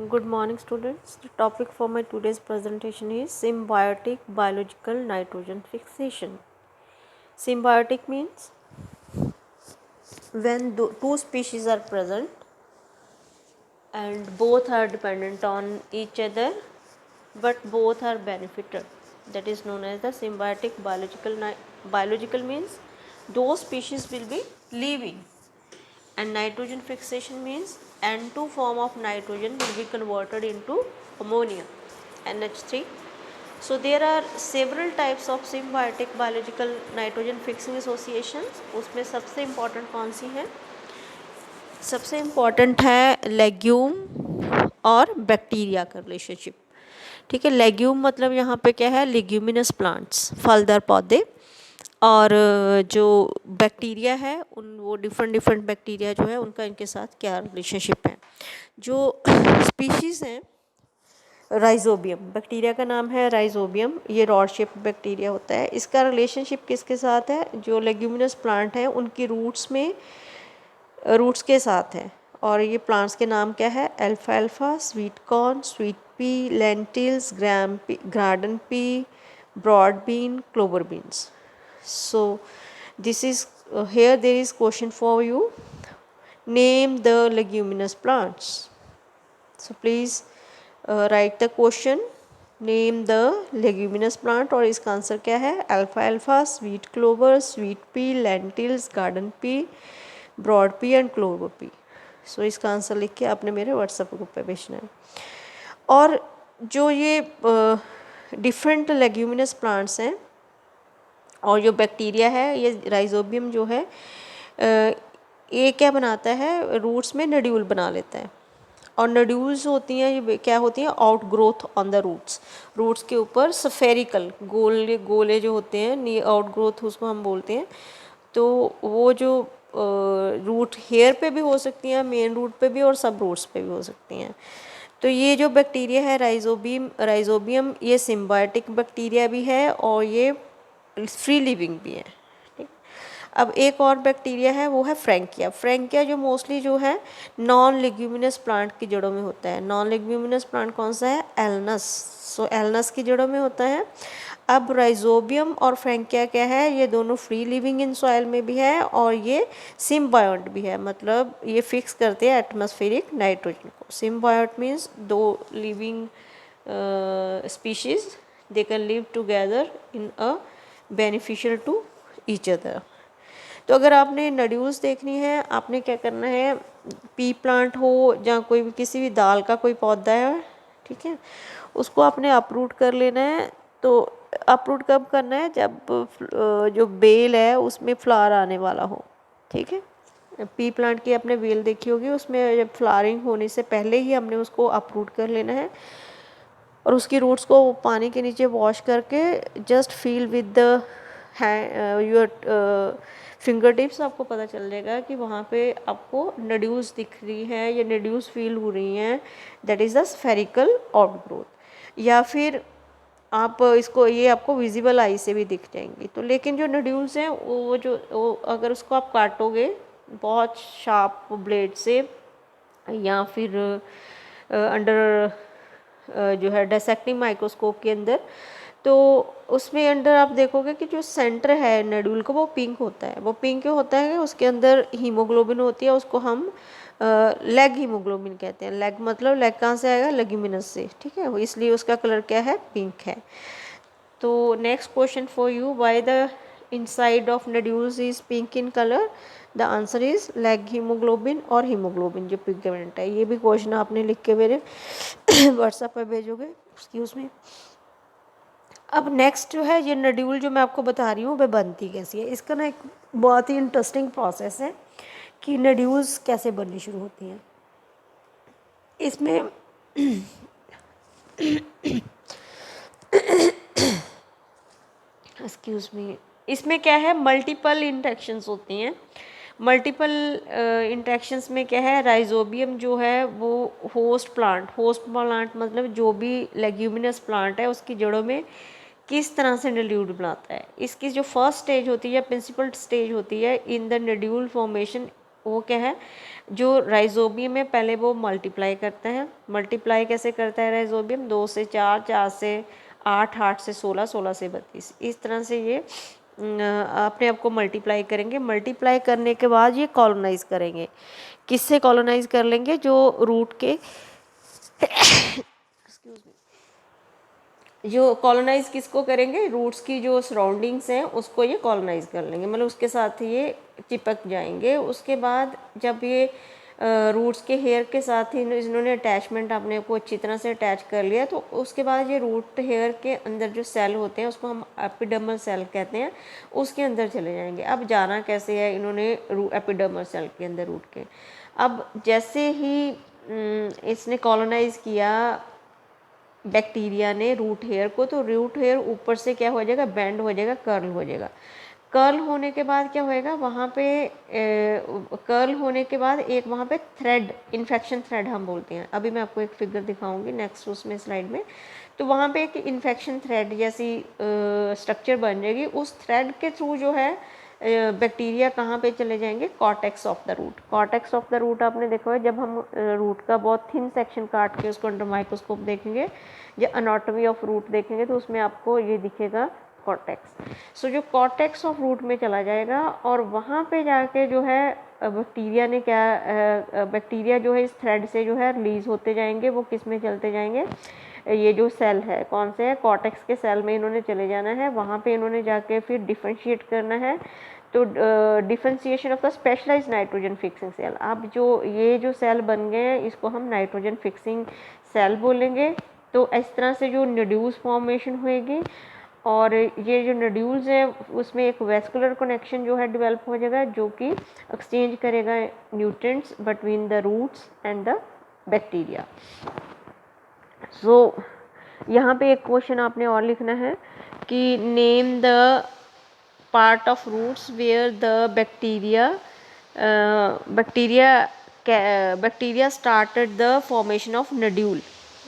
Good morning, students. The topic for my today's presentation is symbiotic biological nitrogen fixation. Symbiotic means when two species are present and both are dependent on each other but both are benefited. That is known as the symbiotic biological means those species will be living, and nitrogen fixation means N2 form of nitrogen will be converted into ammonia, NH3. So there are several types of symbiotic biological nitrogen fixing associations. उसमें सबसे important कौन सी है? सबसे important है legume और bacteria का relationship. ठीक है, लेग्यूम मतलब यहाँ पे क्या है, लेग्यूमिनस प्लांट्स, फलदार पौधे. और जो बैक्टीरिया है वो डिफरेंट बैक्टीरिया जो है उनका इनके साथ क्या रिलेशनशिप है. जो स्पीशीज़ हैं, राइजोबियम, बैक्टीरिया का नाम है राइजोबियम, ये रॉड शेप बैक्टीरिया होता है. इसका रिलेशनशिप किसके साथ है? जो लेग्यूमिनस प्लांट हैं उनकी रूट्स के साथ है. और ये प्लांट्स के नाम क्या है? अल्फाल्फा, sweet corn, sweet pea, lentils, garden pea, broad bean, clover beans. So this is here there is question for you. Name the leguminous plants. So please write the question. Name the leguminous plant. और इसका answer क्या है? अल्फाल्फा, sweet clover, sweet pea, lentils, garden pea, broad pea and clover pea. So इसका answer लिख के आपने मेरे व्हाट्सएप ग्रुप पे भेजना है. और जो ये डिफरेंट लेग्यूमिनस प्लांट्स हैं और जो बैक्टीरिया है, ये राइजोबियम जो है ये क्या बनाता है, रूट्स में नड्यूल बना लेता है. और नड्यूल्स होती हैं, ये क्या होती हैं? Out growth on the roots के ऊपर स्फेरिकल गोले जो होते हैं, आउट ग्रोथ उसको हम बोलते हैं. तो वो जो रूट हेयर पे भी हो सकती हैं, मेन रूट पे भी, और सब रूट्स पे भी हो सकती हैं. तो ये जो बैक्टीरिया है राइजोबियम, ये सिम्बायोटिक बैक्टीरिया भी है और ये फ्री लिविंग भी है. ठीक. अब एक और बैक्टीरिया है, वो है फ्रैंकिया जो मोस्टली जो है नॉन लेग्यूमिनस प्लांट की जड़ों में होता है. नॉन लेग्यूमिनस प्लांट कौन सा है? एल्नस. सो एल्नस की जड़ों में होता है. अब राइजोबियम और फ्रैंकिया क्या है? ये दोनों फ्री लिविंग इन सॉइल में भी है और ये सिम्बायोट भी है. मतलब ये फिक्स करते हैं एटमॉस्फेरिक नाइट्रोजन को. सिम्बायोट मीन्स दो living species, they can live together in a beneficial to each other. तो अगर आपने नड्यूल्स देखनी है, आपने क्या करना है, पी प्लांट हो या कोई भी किसी भी दाल का कोई पौधा है, ठीक है, उसको आपने अपरूट कर लेना है. तो अपरूट कब करना है? जब जो बेल है उसमें फ्लावर आने वाला हो. ठीक है, पी प्लांट की आपने बेल देखी होगी, उसमें जब फ्लावरिंग होने से पहले ही हमने उसको अपरूट कर लेना है. और उसकी रूट्स को पानी के नीचे वॉश करके just feel with the your finger tips, आपको पता चल जाएगा कि वहाँ पे आपको नड्यूल्स दिख रही हैं या नड्यूल्स फील हो रही हैं. That is the spherical outgrowth. या फिर आप इसको, ये आपको विजिबल आई से भी दिख जाएंगी. तो लेकिन जो नड्यूल्स हैं वो अगर उसको आप काटोगे बहुत शार्प ब्लेड से या फिर अंडर जो है डायसेक्टिंग माइक्रोस्कोप के अंदर, तो उसमें अंदर आप देखोगे कि जो सेंटर है नड्यूल का वो पिंक होता है. वो पिंक क्यों होता है? उसके अंदर हीमोग्लोबिन होती है, उसको हम लेग हीमोग्लोबिन कहते हैं. लेग मतलब लेग कहाँ से आएगा? लेग्यूमिनस से. ठीक है, इसलिए उसका कलर क्या है? पिंक है. तो next question for you, why the inside of nodules is pink in colour? The answer is leg haemoglobin और हीमोग्लोबिन जो पिगमेंट है. ये भी क्वेश्चन आपने लिख के मेरे व्हाट्सएप पर भेजोगे. Excuse me. अब नेक्स्ट जो है, ये नड्यूल जो मैं आपको बता रही हूँ वह बनती कैसी है. इसका ना एक बहुत ही इंटरेस्टिंग प्रोसेस है कि नड्यूल्स कैसे बननी शुरू होती हैं. इसमें एक्सक्यूज मी, इसमें क्या है, मल्टीपल इंटरेक्शंस होती हैं. मल्टीपल इंटरेक्शंस में क्या है, राइजोबियम जो है वो होस्ट प्लांट मतलब जो भी लेग्यूमिनस प्लांट है उसकी जड़ों में किस तरह से नड्यूल बनाता है. इसकी जो फर्स्ट स्टेज होती है, प्रिंसिपल स्टेज होती है इन द नड्यूल फॉर्मेशन वो क्या है, जो राइजोबियम है पहले वो मल्टीप्लाई करता है। मल्टीप्लाई कैसे करता है राइजोबियम, 2 से 4, 4 से 8, 8 से 16, 16 से 32, इस तरह से ये अपने आप को मल्टीप्लाई करेंगे। मल्टीप्लाई करने के बाद ये कॉलोनाइज करेंगे। किससे कॉलोनाइज कर लेंगे, जो रूट के जो कॉलोनाइज किसको करेंगे, रूट्स की जो सराउंडिंग्स हैं उसको ये कॉलोनाइज कर लेंगे, मतलब उसके साथ ये चिपक जाएंगे। उसके बाद जब ये रूट्स के हेयर के साथ ही इन्होंने अटैचमेंट अपने को अच्छी तरह से अटैच कर लिया, तो उसके बाद ये रूट हेयर के अंदर जो सेल होते हैं उसको हम एपिडर्मल सेल कहते हैं, उसके अंदर चले जाएंगे। अब जाना कैसे है इन्होंने एपिडर्मल सेल के अंदर रूट के। अब जैसे ही इसने कॉलोनाइज किया बैक्टीरिया ने रूट हेयर को, तो रूट हेयर ऊपर से क्या हो जाएगा, बेंड हो जाएगा, कर्ल हो जाएगा। कर्ल होने के बाद क्या होएगा, वहाँ पे कर्ल होने के बाद एक वहाँ पे थ्रेड, इन्फेक्शन थ्रेड हम बोलते हैं, अभी मैं आपको एक फिगर दिखाऊंगी नेक्स्ट उसमें स्लाइड में। तो वहाँ पे एक इन्फेक्शन थ्रेड जैसी स्ट्रक्चर बन जाएगी। उस थ्रेड के थ्रू जो है बैक्टीरिया कहाँ पे चले जाएंगे, cortex of the root. Cortex of the root आपने देखा है, जब हम रूट का बहुत थिन सेक्शन काट के उसको अंडर माइक्रोस्कोप देखेंगे या अनाटॉमी ऑफ रूट देखेंगे, तो उसमें आपको ये दिखेगा कॉर्टेक्स। सो जो कॉर्टेक्स ऑफ रूट में चला जाएगा और वहाँ पे जाके जो है बैक्टीरिया ने क्या, बैक्टीरिया जो है इस थ्रेड से जो है रिलीज होते जाएंगे। वो किस में चलते जाएंगे, ये जो सेल है कौन से है, कॉर्टेक्स के सेल में इन्होंने चले जाना है। वहाँ पे इन्होंने जाके फिर डिफरेंशिएट करना है। तो differentiation of the specialise nitrogen fixing cell. अब जो ये जो सेल बन गए हैं इसको हम नाइट्रोजन फिक्सिंग सेल बोलेंगे। तो इस तरह से जो नोड्यूल्स फॉर्मेशन होएगी और ये जो नोड्यूल्स हैं उसमें एक वेस्कुलर कनेक्शन जो है डेवलप हो जाएगा, जो कि एक्सचेंज करेगा nutrients between the roots and the bacteria. So यहाँ पे एक क्वेश्चन आपने और लिखना है कि name the part of roots where the bacteria started the formation of nodule.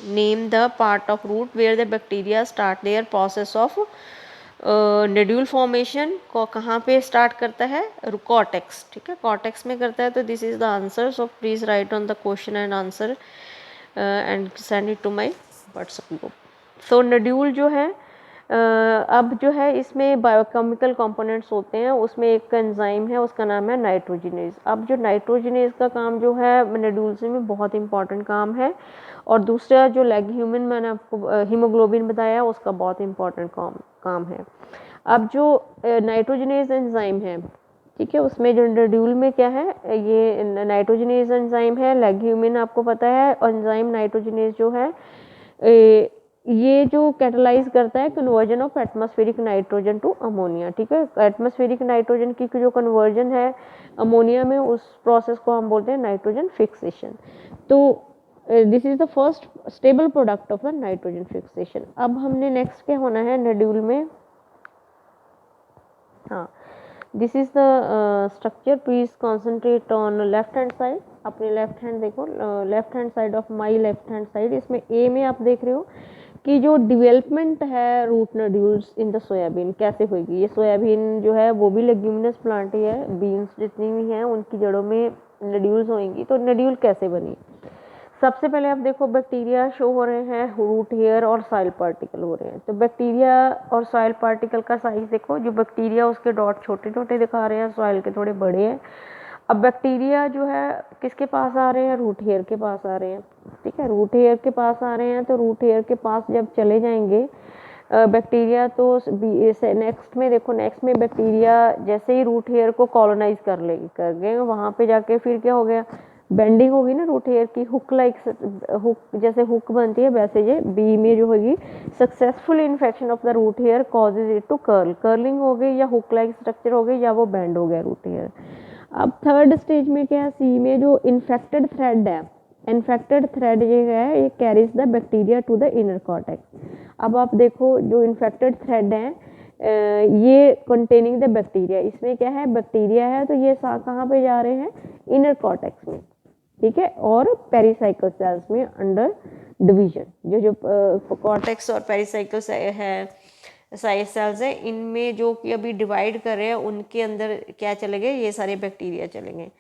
Name the part of root where the bacteria start their process of nodule formation. को कहाँ पे स्टार्ट करता है, कॉर्टेक्स, ठीक है, कॉर्टेक्स में करता है। तो this is the answer. So please write on the question and answer and send it to my WhatsApp group. So nodule जो है अब जो है इसमें बायोकेमिकल कंपोनेंट्स होते हैं, उसमें एक एंजाइम है उसका नाम है नाइट्रोजिनेज। अब जो नाइट्रोजिनेज का काम जो है नोड्यूल्स में बहुत इंपॉर्टेंट काम है, और दूसरा जो लेग्यूमिन मैंने आपको हीमोग्लोबिन बताया उसका बहुत इंपॉर्टेंट काम है। अब जो नाइट्रोजिनेज एंजाइम है, ठीक है, उसमें जो नोड्यूल में क्या है, ये नाइट्रोजिनेज एंजाइम है। लेग्यूमिन आपको पता है एंजाइम नाइट्रोजिनेज जो है ये जो कैटलाइज करता है conversion of atmospheric nitrogen to ammonia, ठीक है। एटमॉस्फेरिक नाइट्रोजन की जो कन्वर्जन है अमोनिया में, उस प्रोसेस को हम बोलते हैं नाइट्रोजन फिक्सेशन। तो this is the first stable product of the nitrogen fixation. अब हमने नेक्स्ट क्या होना है नोड्यूल में, हाँ, this is the structure. Please concentrate on left hand side. अपने लेफ्ट हैंड देखो, left hand side of my left hand side. इसमें ए में आप देख रहे हो कि जो डेवलपमेंट है root nodules in the soybean कैसे होगी। ये सोयाबीन जो है वो भी लेग्यूमिनस प्लांट ही है, बीन्स जितनी भी हैं उनकी जड़ों में नोड्यूल्स होंगी। तो नोड्यूल कैसे बनी, सबसे पहले आप देखो बैक्टीरिया शो हो रहे हैं, रूट हेयर और सॉइल पार्टिकल हो रहे हैं। तो बैक्टीरिया और सॉइल पार्टिकल का साइज देखो, जो बैक्टीरिया उसके डॉट छोटे छोटे दिखा रहे हैं, सॉइल के थोड़े बड़े हैं। अब बैक्टीरिया जो है किसके पास आ रहे हैं, रूट हेयर के पास आ रहे हैं, ठीक है, रूट हेयर के पास आ रहे हैं। तो रूट हेयर के पास जब चले जाएंगे बैक्टीरिया, तो नेक्स्ट में देखो, नेक्स्ट में बैक्टीरिया जैसे ही रूट हेयर को कॉलोनाइज कर गए, वहाँ पे जाके फिर क्या हो गया, बेंडिंग होगी ना रूट हेयर की, हुक लाइक, हुक जैसे हुक बनती है वैसे ये बी में जो होगी, successful infection of the root hair causes it to curl. Curling हो गई या हुक लाइक स्ट्रक्चर हो गई या वो बेंड हो गया रूट हेयर। अब थर्ड स्टेज में क्या है, सी में जो इन्फेक्टेड थ्रेड है, इन्फेक्टेड थ्रेड ये है, ये carries the bacteria to the inner cortex. अब आप देखो जो इन्फेक्टेड थ्रेड है ये कंटेनिंग द बैक्टीरिया, इसमें क्या है, बैक्टीरिया है, तो ये कहाँ पे जा रहे हैं, इनर कॉर्टेक्स में, ठीक है, और पेरिसाइकल सेल्स में अंडर डिवीजन। जो कॉर्टेक्स और पेरिसाइकल है साइज सेल्स हैं, इनमें जो कि अभी डिवाइड कर रहे हैं उनके अंदर क्या चले गए, ये सारे बैक्टीरिया चले गए।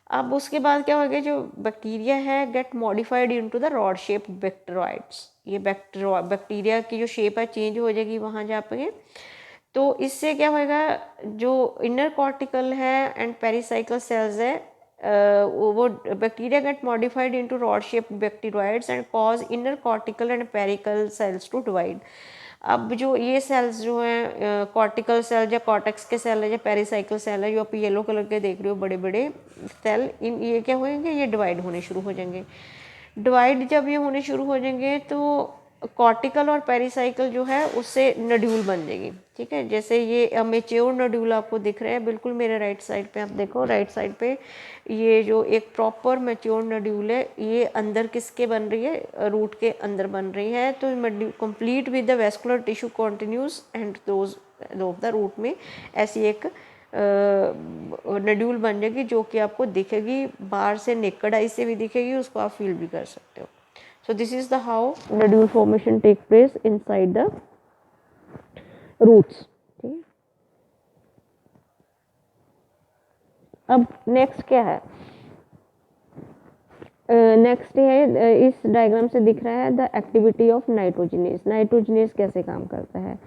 अब उसके बाद क्या होगा, जो बैक्टीरिया है gate modified into the rod shape Bacteroides, ये बैक्टीरिया की जो शेप है चेंज हो जाएगी वहाँ जा पे। तो इससे क्या होएगा, जो इनर कॉर्टिकल है एंड पेरिसाइकल सेल्स है, वो bacteria get modified into rod shape bacteroids and cause inner cortical and pericycle cells to divide. अब जो ये सेल्स जो हैं कॉर्टिकल सेल या कॉर्टेक्स के सेल है या पेरिसाइकल सेल है, जो आप येलो कलर के देख रहे हो बड़े बड़े सेल, इन ये क्या होंगे, ये डिवाइड होने शुरू हो जाएंगे। डिवाइड जब ये होने शुरू हो जाएंगे तो कॉर्टिकल और पेरिसाइकल जो है उससे नड्यूल बन जाएगी। ठीक है, जैसे ये मेच्योर नड्यूल आपको दिख रहे हैं बिल्कुल मेरे राइट साइड पे, आप देखो राइट साइड पे ये जो एक प्रॉपर मेच्योर नड्यूल है, ये अंदर किसके बन रही है, रूट के अंदर बन रही है। तो complete with the vascular tissue continuous and those of the root में ऐसी एक नड्यूल बन जाएगी जो कि आपको दिखेगी, बाहर से नेकड आई से भी दिखेगी, उसको आप फील भी कर सकते हो। So this is the how nodule formation take place inside the roots. ठीक है, अब नेक्स्ट क्या है, नेक्स्ट है इस डायग्राम से दिख रहा है the activity of nitrogenase. Nitrogenase कैसे काम करता है,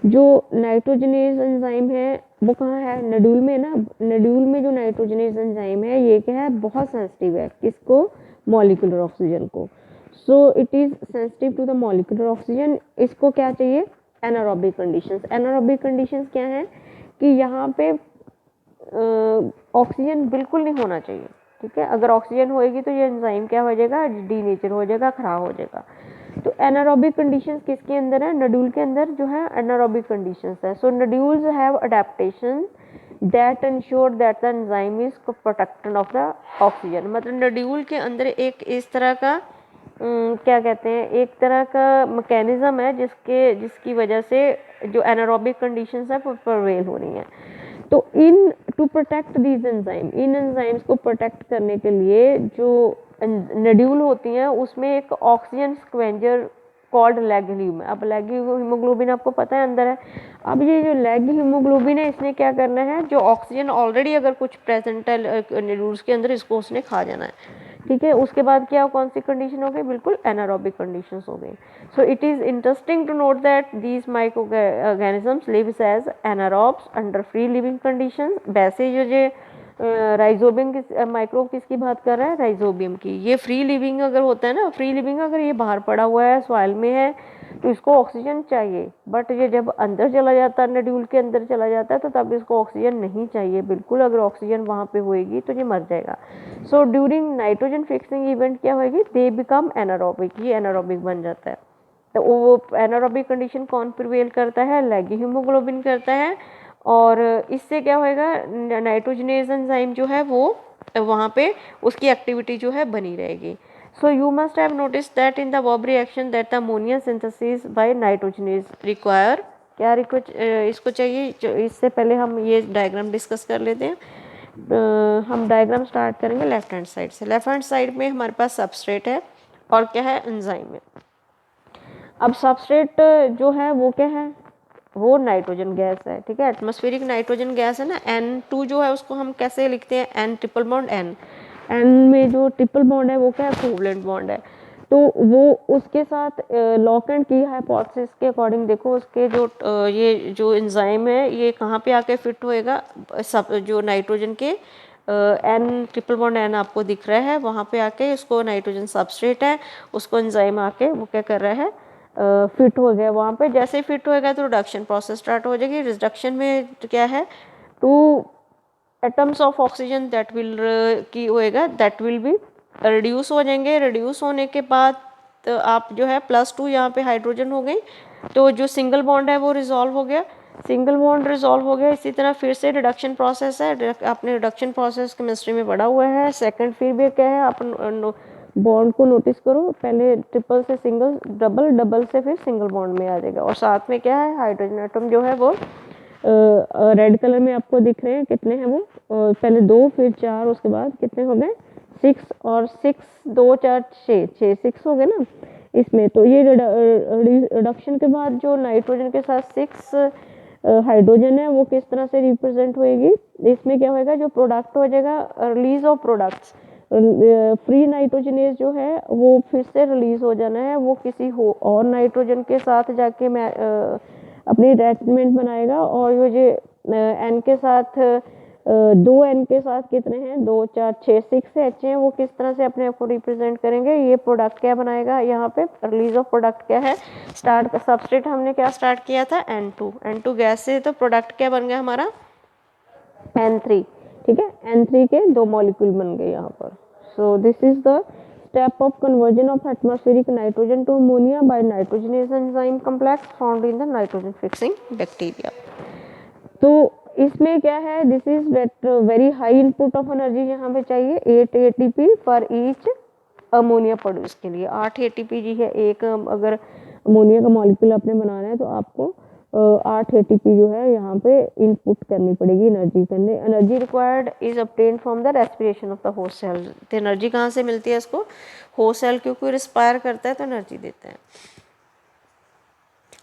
जो नाइट्रोजनेज एंजाइम है वो कहाँ है, नड्यूल में ना। नड्यूल में जो नाइट्रोजनेज एंजाइम है ये क्या है, बहुत सेंसिटिव है, किसको, मॉलिक्यूलर ऑक्सीजन को। So it is sensitive to the molecular oxygen. इसको क्या चाहिए, एनारोबिक कंडीशंस। एनारोबिक कंडीशंस क्या है कि यहाँ पे ऑक्सीजन बिल्कुल नहीं होना चाहिए। ठीक है, अगर ऑक्सीजन होएगी तो ये एंजाइम क्या हो जाएगा, डीनेचर हो जाएगा, खराब हो जाएगा। तो एनारोबिक कंडीशंस किसके अंदर है, नड्यूल के अंदर जो है एनारोबिक कंडीशंस है। So nodules have adaptation that ensure that the enzyme is protected of the oxygen. मतलब नड्यूल के अंदर एक इस तरह का क्या कहते हैं, एक तरह का मैकेनिज्म है जिसकी वजह से जो एनारोबिक कंडीशंस है वो प्रिवेल हो रही हैं। तो in to protect these enzyme, इन एंजाइम्स को प्रोटेक्ट करने के लिए जो नड्यूल होती हैं उसमें एक oxygen scavenger called leg haem. अब लेग हीमोग्लोबिन आपको पता है अंदर है। अब ये जो लेग हीमोग्लोबिन है इसने क्या करना है, जो ऑक्सीजन ऑलरेडी अगर कुछ प्रेजेंट है नड्यूल्स के अंदर, इसको उसने खा जाना है। ठीक है, उसके बाद क्या कौन सी कंडीशन हो गई, बिल्कुल एनारोबिक कंडीशंस हो गई। So it is interesting to note that these micro organisms lives as anaerobes under free living conditions. वैसे जो राइजोबियम माइक्रोब किसकी बात कर रहा है, राइजोबियम की। ये फ्री लिविंग अगर होता है ना, फ्री लिविंग अगर ये बाहर पड़ा हुआ है, सॉइल में है, तो इसको ऑक्सीजन चाहिए। बट ये जब अंदर चला जाता है, नड्यूल के अंदर चला जाता है, तो तब इसको ऑक्सीजन नहीं चाहिए बिल्कुल। अगर ऑक्सीजन वहाँ पे होएगी तो ये मर जाएगा। So during nitrogen fixing event क्या होएगी, दे बिकम एनारोबिक, ये एनारोबिक बन जाता है। तो वो एनारोबिक कंडीशन कौन प्रिवेल करता है, लेग हीमोग्लोबिन करता है। और इससे क्या होएगा, नाइट्रोजनेज एंजाइम जो है वो वहाँ पे उसकी एक्टिविटी जो है बनी रहेगी। So you must have noticed that in the Bob reaction that the ammonia synthesis by nitrogenase require क्या इसको चाहिए। इससे पहले हम ये डायग्राम डिस्कस कर लेते हैं। हम डायग्राम स्टार्ट करेंगे लेफ्ट हैंड साइड से। लेफ्ट हैंड साइड में हमारे पास सबस्ट्रेट है और क्या है, एंजाइम है। अब सबस्ट्रेट जो है वो क्या है, वो नाइट्रोजन गैस है। ठीक है, एटमॉस्फेरिक नाइट्रोजन गैस है ना। N2 जो है उसको हम कैसे लिखते हैं, N triple bond N। N में जो ट्रिपल बॉन्ड है वो क्या है, कोवलेंट बॉन्ड है। तो वो उसके साथ लॉक एंड की हाइपोथेसिस के अकॉर्डिंग देखो उसके जो ये जो एंजाइम है ये कहाँ पे आके फिट होएगा, सब जो नाइट्रोजन के N ट्रिपल बॉन्ड N आपको दिख रहा है वहाँ पे आके, उसको नाइट्रोजन सबस्ट्रेट है, उसको एंजाइम आके वो क्या कर रहा है, फिट हो गया वहाँ पे। जैसे ही फिट होएगा तो रिडक्शन प्रोसेस स्टार्ट हो जाएगी। रिडक्शन में तो क्या है, 2 atoms of oxygen that will की होएगा, दैट विल बी रिड्यूस हो जाएंगे। रिड्यूस होने के बाद तो आप जो है +2 यहाँ पे हाइड्रोजन हो गई, तो जो सिंगल बॉन्ड है वो रिजॉल्व हो गया। सिंगल बॉन्ड रिजॉल्व हो गया। इसी तरह फिर से रिडक्शन प्रोसेस है, आपने रिडक्शन प्रोसेस केमिस्ट्री में पढ़ा हुआ है। सेकंड फिर भी क्या है, आप बॉन्ड को नोटिस करो, पहले ट्रिपल से सिंगल, डबल, डबल से फिर सिंगल बॉन्ड में आ जाएगा। और साथ में क्या है, हाइड्रोजन एटम जो है वो रेड कलर में आपको दिख रहे हैं, कितने हैं वो, पहले 2 फिर 4, उसके बाद कितने हो गए, 6 और 6, 2 4 6, 6 हो गए ना इसमें। तो ये रिडक्शन के बाद जो नाइट्रोजन के साथ 6 हाइड्रोजन है वो किस तरह से रिप्रेजेंट होएगी, इसमें क्या होएगा, जो प्रोडक्ट हो जाएगा release of products, free nitrogenase जो है वो फिर से रिलीज हो जाना है, वो किसी हो और नाइट्रोजन के साथ जाके मैं अपनी अटैचमेंट बनाएगा, और ये एन के साथ दो एन के साथ कितने हैं, 2 4 6 6 एच हैं, वो किस तरह से अपने आप को रिप्रेजेंट करेंगे, ये प्रोडक्ट क्या बनाएगा, यहाँ पे रिलीज ऑफ प्रोडक्ट क्या है, स्टार्ट का सबस्ट्रेट हमने क्या स्टार्ट किया था, N2 गैस से, तो प्रोडक्ट क्या बन गया हमारा N3, ठीक है, N3 के 2 मॉलिक्यूल बन गए यहाँ पर। So this is the step of conversion of atmospheric nitrogen to ammonia by nitrogenase enzyme complex found in the nitrogen fixing bacteria। तो इसमें क्या है, this is very high input of energy यहाँ पे चाहिए, 8 ATP for each ammonia produce के लिए, 8 ATP जी है, एक अगर अमोनिया का मॉलिक्यूल आपने बनाना है तो आपको 8 ATP जो है यहाँ पे इनपुट करनी पड़ेगी एनर्जी करने। Energy required is obtain from the respiration of the host cell. तो एनर्जी कहाँ से मिलती है इसको, होस्ट सेल क्योंकि रिस्पायर करता है तो एनर्जी देता है।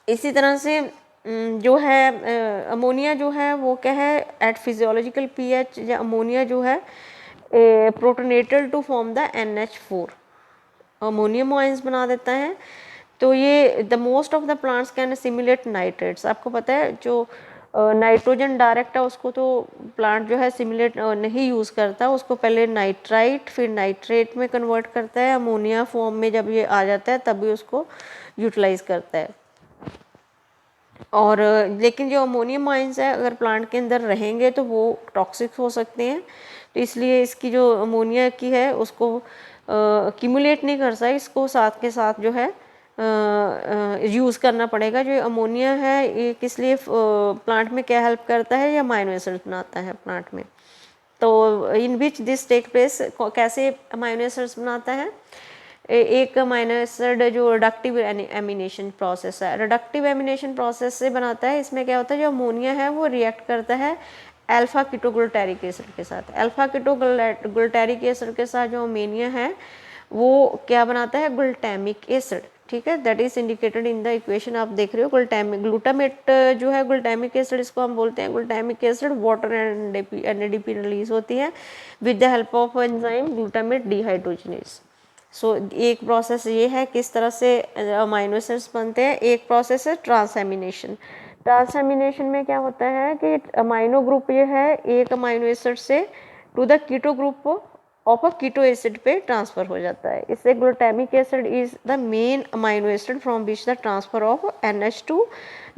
इसी तरह से जो है अमोनिया जो है वो क्या है, एट फिजियोलॉजिकल pH या अमोनिया जो है protonated to form the NH4 ammonium ions बना देता है। तो ये the most of the plants can simulate nitrates. आपको पता है जो नाइट्रोजन डायरेक्ट है उसको तो प्लांट जो है सिमुलेट नहीं यूज़ करता, उसको पहले नाइट्राइट फिर नाइट्रेट में कन्वर्ट करता है, अमोनिया फॉर्म में जब ये आ जाता है तभी उसको यूटिलाइज करता है। और लेकिन जो अमोनियम आयंस है अगर प्लांट के अंदर रहेंगे तो वो टॉक्सिक हो सकते हैं, तो इसलिए इसकी जो अमोनिया की है उसको एक्यूमुलेट नहीं कर सकता, इसको साथ के साथ जो है यूज़ करना पड़ेगा। जो अमोनिया है ये किस लिए प्लांट में क्या हेल्प करता है, या अमाइनो एसिड्स बनाता है प्लांट में। तो इन विच दिस टेक प्लेस, कैसे अमाइनो एसिड्स बनाता है, एक अमाइनो एसिड जो रिडक्टिव एमिनेशन प्रोसेस है, रिडक्टिव एमिनेशन प्रोसेस से बनाता है। इसमें क्या होता है, जो अमोनिया है वो रिएक्ट करता है अल्फा कीटोग्लूटारिक एसिड के साथ। अल्फा कीटोग्लूटारिक एसिड के साथ जो अमोनिया है वो क्या बनाता है, ग्लूटामिक एसिड, ठीक है, that is indicated in the equation. आप देख रहे हो ग्लूटामिक, ग्लूटामेट जो है ग्लूटामिक एसिड इसको हम बोलते हैं। Glutamic acid water and NADP release होती है with the help of enzyme glutamate dehydrogenase. So एक प्रोसेस ये है किस तरह से अमाइनो एसिड्स बनते हैं। एक प्रोसेस है ट्रांसएमिनेशन। ट्रांसएमिनेशन में क्या होता है कि अमाइनो ग्रुप ये है एक अमाइनो एसिड से to the keto group of a keto acid पे ट्रांसफर हो जाता है। इससे glutamic acid is the main amino acid from which the transfer of NH2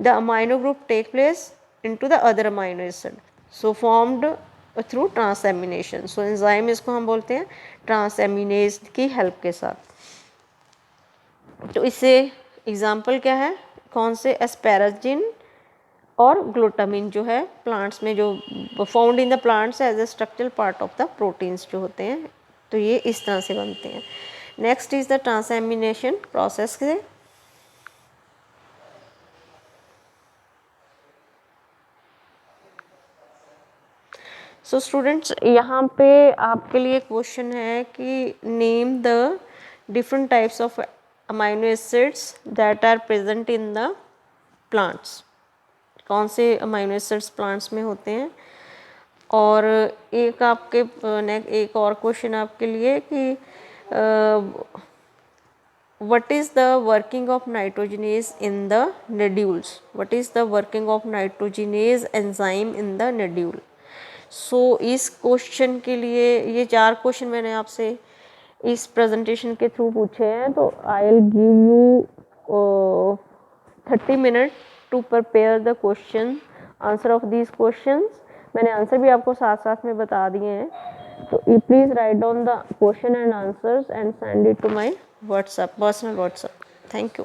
the amino group take place into the other amino acid, so formed through transamination. So enzyme इसको हम बोलते हैं transaminase की help के साथ। तो इससे example क्या है, कौन से, एस्पैराजिन और ग्लूटामिन जो है प्लांट्स में जो found in the plants as a structural part of the proteins जो होते हैं, तो ये इस तरह से बनते हैं। Next is the transamination process से सो स्टूडेंट्स यहाँ पे आपके लिए क्वेश्चन है कि name the different types of amino acids that are present in the plants. कौन से अमाइनो एसिड्स प्लांट्स में होते हैं। और एक आपके एक और क्वेश्चन आपके लिए कि what is the working of nitrogenase in the nodules, what is the working of nitrogenase enzyme in the nodule। सो इस क्वेश्चन के लिए ये 4 क्वेश्चन मैंने आपसे इस प्रेजेंटेशन के थ्रू पूछे हैं, तो I will give you 30 minute to prepare the question answer of these questions. मैंने आंसर भी आपको साथ साथ में बता दिए हैं, तो please write down the question and answers and send it to my WhatsApp, personal WhatsApp। Thank you.